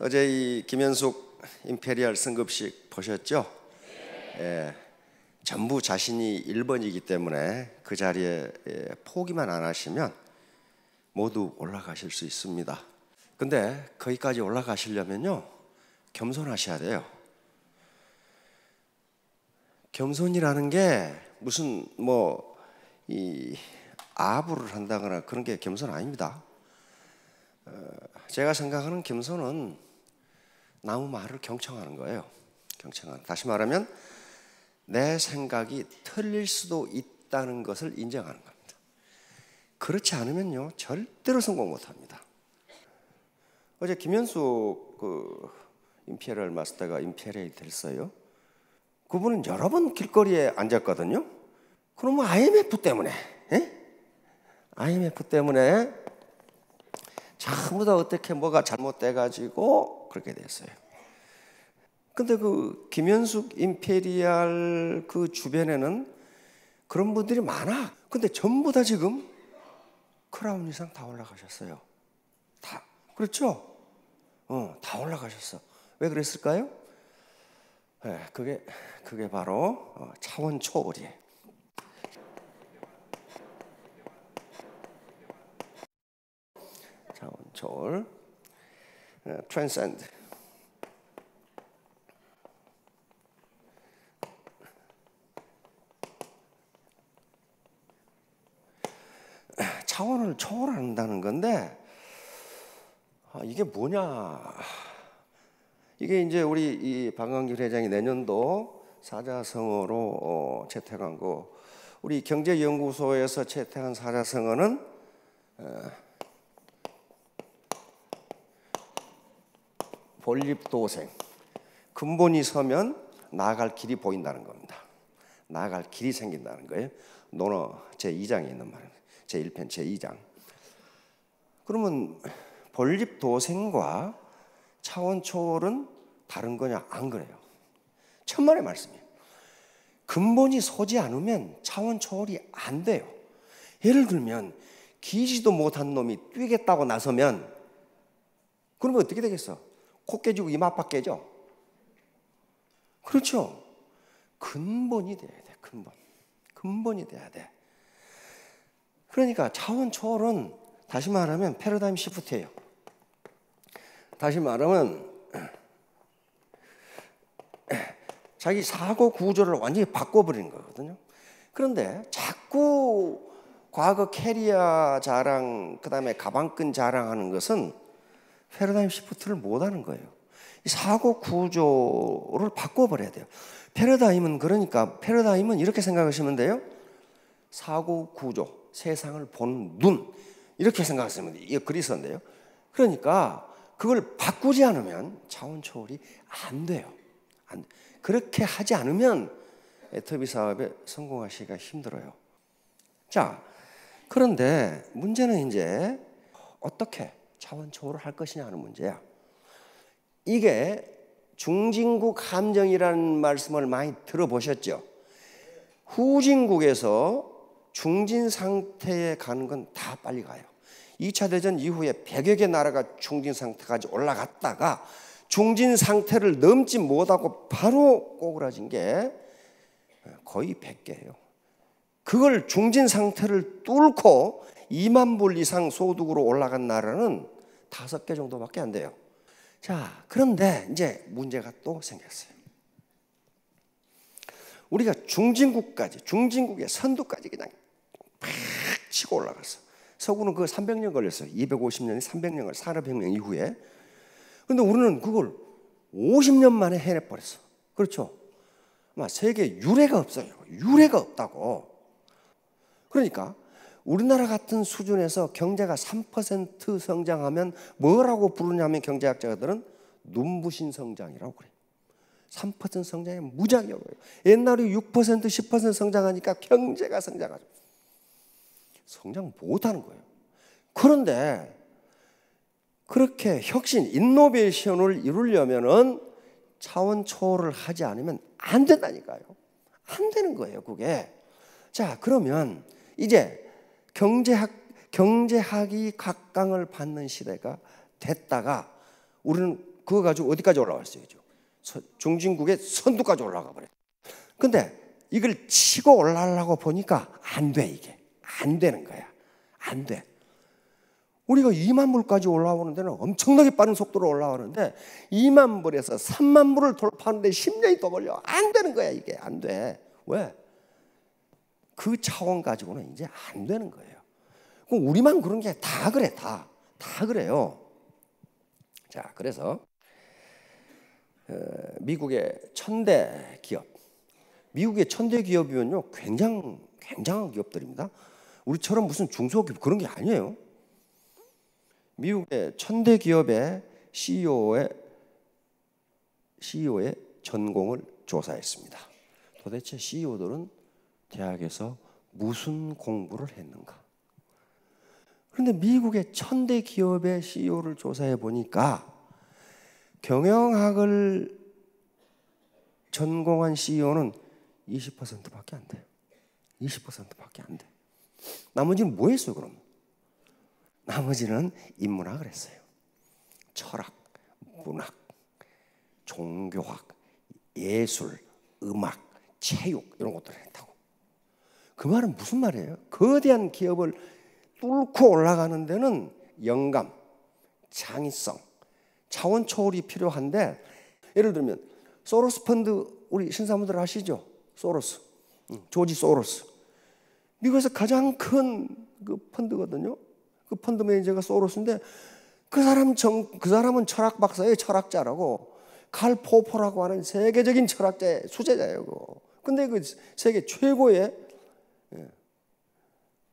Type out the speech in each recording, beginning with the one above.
어제 이 김현숙 임페리얼 승급식 보셨죠? 예, 전부 자신이 1번이기 때문에 그 자리에 포기만 안 하시면 모두 올라가실 수 있습니다. 근데 거기까지 올라가시려면요, 겸손하셔야 돼요. 겸손이라는 게 무슨 이 아부를 한다거나 그런 게 겸손 아닙니다. 제가 생각하는 겸손은 나무 말을 경청하는 거예요. 경청하는. 다시 말하면 내 생각이 틀릴 수도 있다는 것을 인정하는 겁니다. 그렇지 않으면요, 절대로 성공 못합니다. 어제 김현숙 임페리얼 마스터가 임페리얼이 됐어요. 그분은 여러 번 길거리에 앉았거든요. 그러면 IMF 때문에, IMF 때문에 전부 다 어떻게 뭐가 잘못돼가지고 그렇게 됐어요. 근데 그 김현숙 임페리얼 그 주변에는 그런 분들이 많아. 근데 전부 다 지금 크라운 이상 다 올라가셨어요. 다. 그렇죠? 다 올라가셨어. 왜 그랬을까요? 네, 그게 바로 차원 초월이에요. 차원 초월, transcend. 차원을 초월한다는 건데, 이게 뭐냐? 이게 이제 우리 이 박광길 회장이 내년도 사자성어로 채택한 거, 우리 경제연구소에서 채택한 사자성어는 본립도생, 근본이 서면 나아갈 길이 보인다는 겁니다. 나아갈 길이 생긴다는 거예요. 논어 제2장에 있는 말입니다. 제1편 제2장. 그러면 본립도생과 차원 초월은 다른 거냐? 안 그래요. 천만의 말씀이에요. 근본이 서지 않으면 차원 초월이 안 돼요. 예를 들면 기지도 못한 놈이 뛰겠다고 나서면 그러면 어떻게 되겠어? 코 깨지고 이마 아파 깨져. 그렇죠? 근본이 돼야 돼. 근본이 돼야 돼. 그러니까 차원 초월은 다시 말하면 패러다임 시프트예요. 다시 말하면 자기 사고 구조를 완전히 바꿔버리는 거거든요. 그런데 자꾸 과거 캐리어 자랑, 그 다음에 가방끈 자랑하는 것은 패러다임 시프트를 못하는 거예요. 이 사고 구조를 바꿔버려야 돼요. 패러다임은 이렇게 생각하시면 돼요. 사고 구조, 세상을 보는 눈, 이렇게 생각하시면 돼요. 이게 그리스인데요. 그러니까 그걸 바꾸지 않으면 차원 초월이 안 돼요. 그렇게 하지 않으면 애터비 사업에 성공하시기가 힘들어요. 자, 그런데 문제는 이제 어떻게 차원 초월을 할 것이냐 하는 문제야. 이게 중진국 함정이라는 말씀을 많이 들어보셨죠? 후진국에서 중진 상태에 가는 건 다 빨리 가요. 2차 대전 이후에 100여 개 나라가 중진 상태까지 올라갔다가 중진 상태를 넘지 못하고 바로 꼬그라진 게 거의 100개예요. 그걸 중진 상태를 뚫고 2만 불 이상 소득으로 올라간 나라는 5개 정도밖에 안 돼요. 자, 그런데 이제 문제가 또 생겼어요. 우리가 중진국의 선두까지 그냥 팍 치고 올라갔어. 서구는 그 300년 걸렸어요. 250년이 300년을 산업혁명 이후에. 그런데 우리는 그걸 50년 만에 해내버렸어. 그렇죠? 세계에 유례가 없어요. 유례가 없다고. 그러니까 우리나라 같은 수준에서 경제가 3% 성장하면 뭐라고 부르냐면 경제학자들은 눈부신 성장이라고 그래요. 3% 성장이 무지하게 어려워요. 옛날에 6% 10% 성장하니까 경제가 성장하죠. 성장 못하는 거예요. 그런데 그렇게 혁신, 인노베이션을 이루려면은 차원 초월을 하지 않으면 안 된다니까요. 안 되는 거예요, 그게. 자, 그러면 이제 경제학이 각광을 받는 시대가 됐다가 우리는 그거 가지고 어디까지 올라왔어요? 중진국의 선두까지 올라가 버려요. 근데 이걸 치고 올라가려고 보니까 안 돼. 이게 안 되는 거야. 안 돼. 우리가 2만 불까지 올라오는 데는 엄청나게 빠른 속도로 올라오는데 2만 불에서 3만 불을 돌파하는데 10년이 더 걸려. 안 되는 거야. 이게 안 돼. 왜? 그 차원 가지고는 이제 안 되는 거예요. 그럼 우리만 그런 게 다 그래. 다 그래요. 자, 그래서 미국의 천대 기업, 미국의 천대 기업이면요 굉장한 기업들입니다. 우리처럼 무슨 중소기업 그런 게 아니에요. 미국의 천대 기업의 CEO의 전공을 조사했습니다. 도대체 CEO들은 대학에서 무슨 공부를 했는가? 그런데 미국의 천대 기업의 CEO를 조사해 보니까 경영학을 전공한 CEO는 20%밖에 안 돼요. 20%밖에 안 돼. 나머지는 뭐 했어요, 그럼? 나머지는 인문학을 했어요. 철학, 문학, 종교학, 예술, 음악, 체육 이런 것들을 했다고. 그 말은 무슨 말이에요? 거대한 기업을 뚫고 올라가는 데는 영감, 창의성, 차원 초월이 필요한데, 예를 들면 소로스 펀드, 우리 신사분들 아시죠? 소로스, 조지 소로스. 미국에서 가장 큰 그 펀드거든요. 그 펀드 매니저가 소로스인데 그 사람은 철학 박사예요. 철학자라고. 칼 포퍼라고 하는 세계적인 철학자의 수제자예요. 근데 그 세계 최고의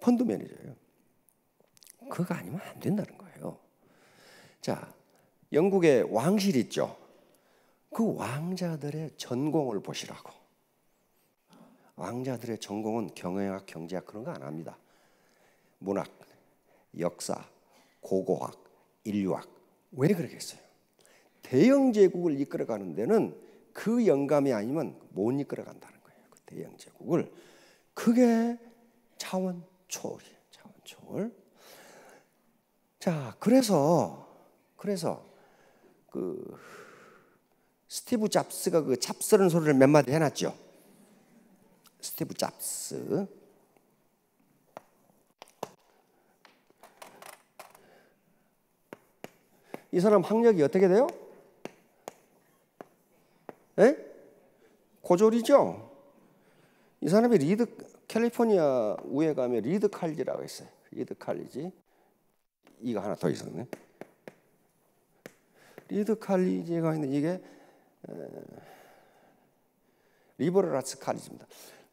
펀드 매니저예요. 그거 아니면 안 된다는 거예요. 자, 영국의 왕실 있죠. 그 왕자들의 전공을 보시라고. 왕자들의 전공은 경영학, 경제학 그런 거 안 합니다. 문학, 역사, 고고학, 인류학. 왜 그러겠어요? 대영 제국을 이끌어가는 데는 그 영감이 아니면 못 이끌어간다는 거예요. 그 대영 제국을. 그게 차원 초월이에요. 차원 초월. 자, 그래서 그 스티브 잡스가 그 잡스라는 소리를 몇 마디 해놨죠. 스티브 잡스. 이 사람 학력이 어떻게 돼요? 에? 고졸이죠. 이 사람이 캘리포니아 우에 가면 리드 칼리지라고 있어요. 리드 칼리지. 이거 하나 더 있었네. 리드 칼리지가 있는 이게 리버럴 아츠 칼리지입니다.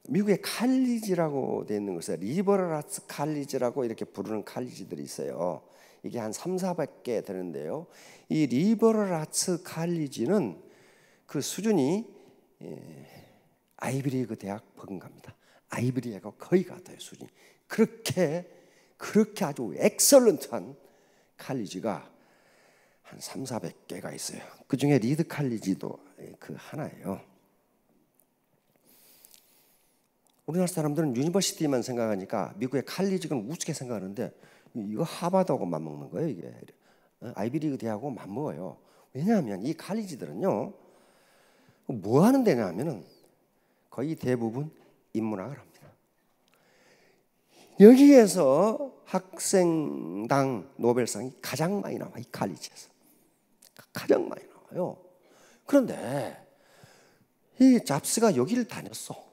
미국의 칼리지라고 되어 있는 것은 리버럴 아츠 칼리지라고 이렇게 부르는 칼리지들이 있어요. 이게 한 300~400개 되는데요. 이 리버럴 아츠 칼리지는 그 수준이 아이비리그 대학 버금갑니다. 아이비리그가 거의 같아요, 수준이. 그렇게 아주 엑설런트한 칼리지가 한 300~400개가 있어요. 그 중에 리드 칼리지도 그 하나예요. 우리나라 사람들은 유니버시티만 생각하니까 미국의 칼리지는 우습게 생각하는데 이거 하버드하고 맞먹는 거예요. 이게 아이비리그 대학하고 맞먹어요. 왜냐하면 이 칼리지들은요 뭐 하는 데냐 하면은 거의 대부분 인문학을 합니다. 여기에서 학생당 노벨상이 가장 많이 나와. 이 칼리지에서 가장 많이 나와요. 그런데 이 잡스가 여기를 다녔어.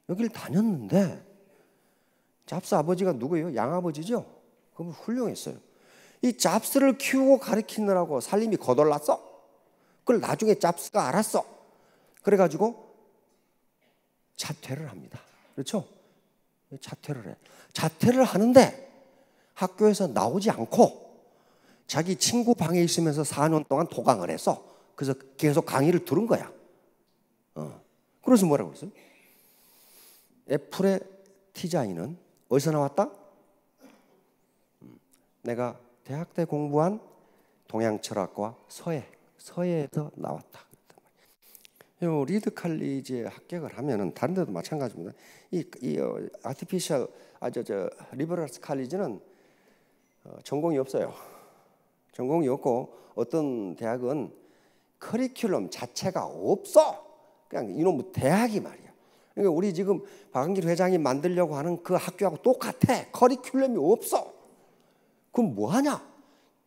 여기를 다녔는데 잡스 아버지가 누구예요? 양아버지죠? 그럼 훌륭했어요. 이 잡스를 키우고 가르치느라고 살림이 거덜났어. 그걸 나중에 잡스가 알았어. 그래가지고 자퇴를 합니다. 그렇죠? 자퇴를 해. 자퇴를 하는데 학교에서 나오지 않고 자기 친구 방에 있으면서 4년 동안 도강을 해서 그래서 계속 강의를 들은 거야. 그래서 뭐라고 했어요? 애플의 디자인은 어디서 나왔다? 내가 대학 때 공부한 동양철학과 서예에서 나왔다. 이 리드 칼리지에 합격을 하면은 다른 데도 마찬가지입니다. 이 아티피셜 리버럴 칼리지는 전공이 없어요. 전공이 없고 어떤 대학은 커리큘럼 자체가 없어. 그냥 이놈의 대학이 말이야. 그러니까 우리 지금 박은길 회장이 만들려고 하는 그 학교하고 똑같아. 커리큘럼이 없어. 그럼 뭐 하냐?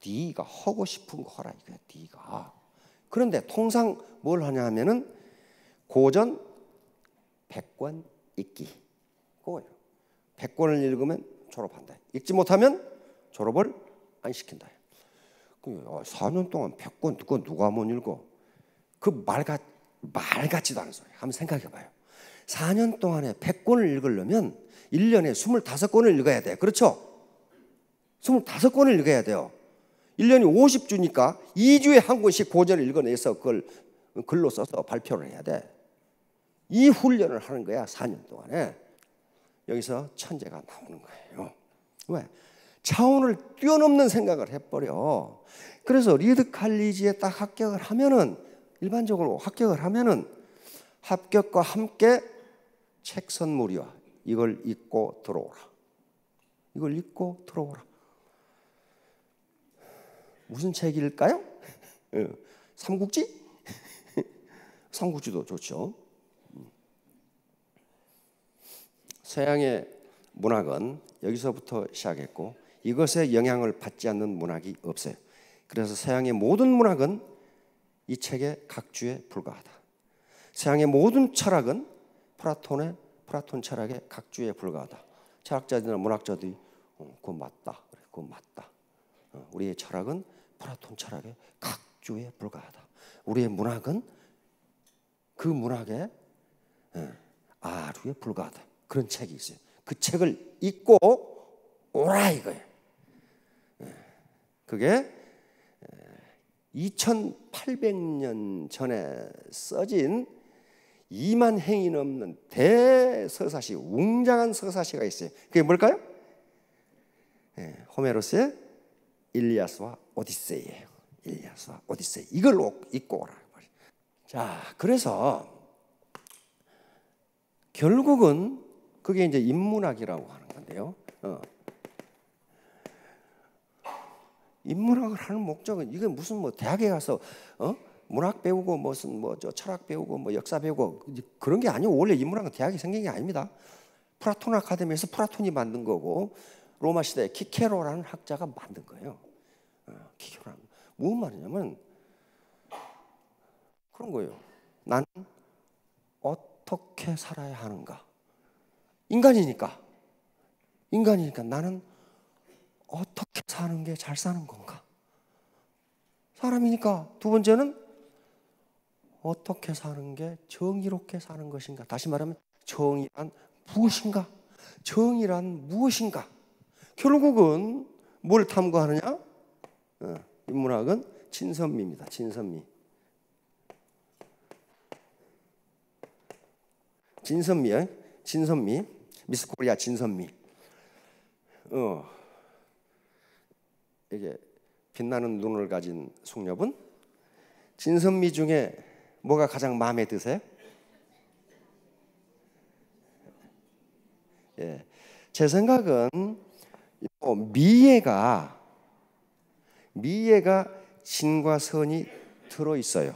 네가 하고 싶은 거 하라 이거야. 네가. 그런데 통상 뭘 하냐 하면은 고전 100권 읽기. 그거예요. 100권을 읽으면 졸업한다. 읽지 못하면 졸업을 안 시킨다. 4년 동안 100권 그거 누가 못 읽어? 그 말 같지도 않은 소리. 한번 생각해 봐요. 4년 동안에 100권을 읽으려면 1년에 25권을 읽어야 돼. 그렇죠? 25권을 읽어야 돼요. 1년이 50주니까 2주에 한 권씩 고전을 읽어내서 그걸 글로 써서 발표를 해야 돼. 이 훈련을 하는 거야. 4년 동안에. 여기서 천재가 나오는 거예요. 왜? 차원을 뛰어넘는 생각을 해버려. 그래서 리드 칼리지에 딱 합격을 하면은, 일반적으로 합격을 하면은 합격과 함께 책 선물이야. 이걸 읽고 들어오라. 이걸 읽고 들어오라. 무슨 책일까요? 삼국지? 삼국지도 좋죠. 서양의 문학은 여기서부터 시작했고 이것에 영향을 받지 않는 문학이 없어요. 그래서 서양의 모든 문학은 이 책의 각주에 불과하다. 서양의 모든 철학은 플라톤 철학의 각주에 불과하다. 철학자들이나 문학자들이 그거 맞다. 그거 맞다. 우리의 철학은 플라톤 철학의 각주에 불과하다. 우리의 문학은 그 문학의 아류에 불과하다. 그런 책이 있어요. 그 책을 읽고 오라 이거예요. 그게 2800년 전에 써진 2만 행이 넘는 대서사시, 웅장한 서사시가 있어요. 그게 뭘까요? 호메로스의 일리아스와 오디세이예요. 일리아스와 오디세이. 이걸 읽고 오라. 자, 그래서 결국은 그게 이제 인문학이라고 하는 건데요. 인문학을 하는 목적은 이게 무슨 뭐 대학에 가서 문학 배우고 무슨 뭐 저 철학 배우고 뭐 역사 배우고 그런 게 아니고 원래 인문학은 대학이 생긴 게 아닙니다. 플라톤 아카데미에서 플라톤이 만든 거고 로마 시대에 키케로라는 학자가 만든 거예요. 키케로라는 무슨 말이냐면 그런 거예요. 나는 어떻게 살아야 하는가? 인간이니까 나는 어떻게 사는 게 잘 사는 건가? 사람이니까. 두 번째는 어떻게 사는 게 정의롭게 사는 것인가? 다시 말하면 정의란 무엇인가? 정의란 무엇인가? 결국은 뭘 탐구하느냐? 인문학은 진선미입니다. 진선미. 진선미. 미스 코리아 진선미. 이게 빛나는 눈을 가진 숙녀분. 진선미 중에 뭐가 가장 마음에 드세요? 예, 제 생각은 미예가 진과 선이 들어 있어요.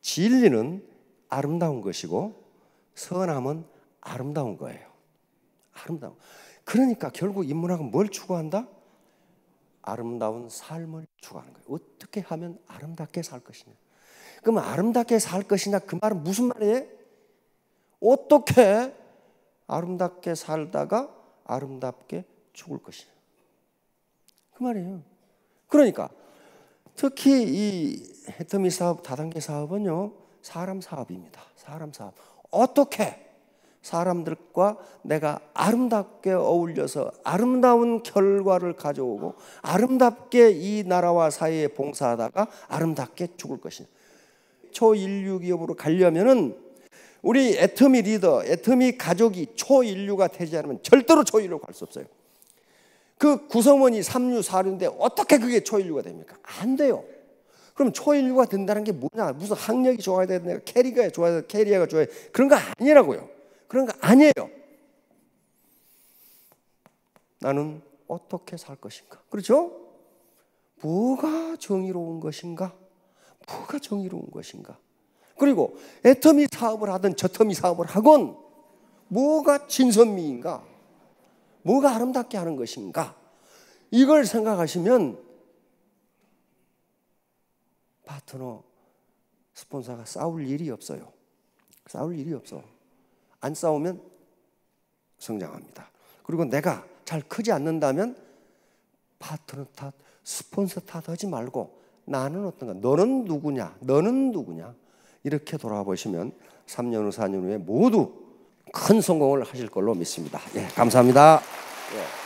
진리는 아름다운 것이고 선함은 아름다운 거예요. 아름다운. 그러니까 결국 인문학은 뭘 추구한다? 아름다운 삶을 추구하는 거예요. 어떻게 하면 아름답게 살 것이냐. 그럼 아름답게 살 것이냐 그 말은 무슨 말이에요? 어떻게 아름답게 살다가 아름답게 죽을 것이냐. 그 말이에요. 그러니까 특히 이 애터미 사업, 다단계 사업은요 사람 사업입니다. 사람 사업. 어떻게 사람들과 내가 아름답게 어울려서 아름다운 결과를 가져오고 아름답게 이 나라와 사회에 봉사하다가 아름답게 죽을 것이냐. 초인류 기업으로 가려면은 우리 애터미 리더, 애터미 가족이 초인류가 되지 않으면 절대로 초인류로 갈 수 없어요. 그 구성원이 3류, 4류인데 어떻게 그게 초인류가 됩니까? 안 돼요. 그럼 초인류가 된다는 게 뭐냐? 무슨 학력이 좋아야 되냐? 캐리어가 좋아야 돼? 그런 거 아니라고요. 그런 거 아니에요. 나는 어떻게 살 것인가? 그렇죠? 뭐가 정의로운 것인가? 뭐가 정의로운 것인가? 그리고 애터미 사업을 하든 저터미 사업을 하건 뭐가 진선미인가? 뭐가 아름답게 하는 것인가? 이걸 생각하시면 파트너, 스폰서가 싸울 일이 없어요. 싸울 일이 없어. 안 싸우면 성장합니다. 그리고 내가 잘 크지 않는다면 파트너 탓, 스폰서 탓하지 말고 나는 어떤가? 너는 누구냐? 너는 누구냐? 이렇게 돌아보시면 3년 후, 4년 후에 모두 큰 성공을 하실 걸로 믿습니다. 예, 감사합니다. 예.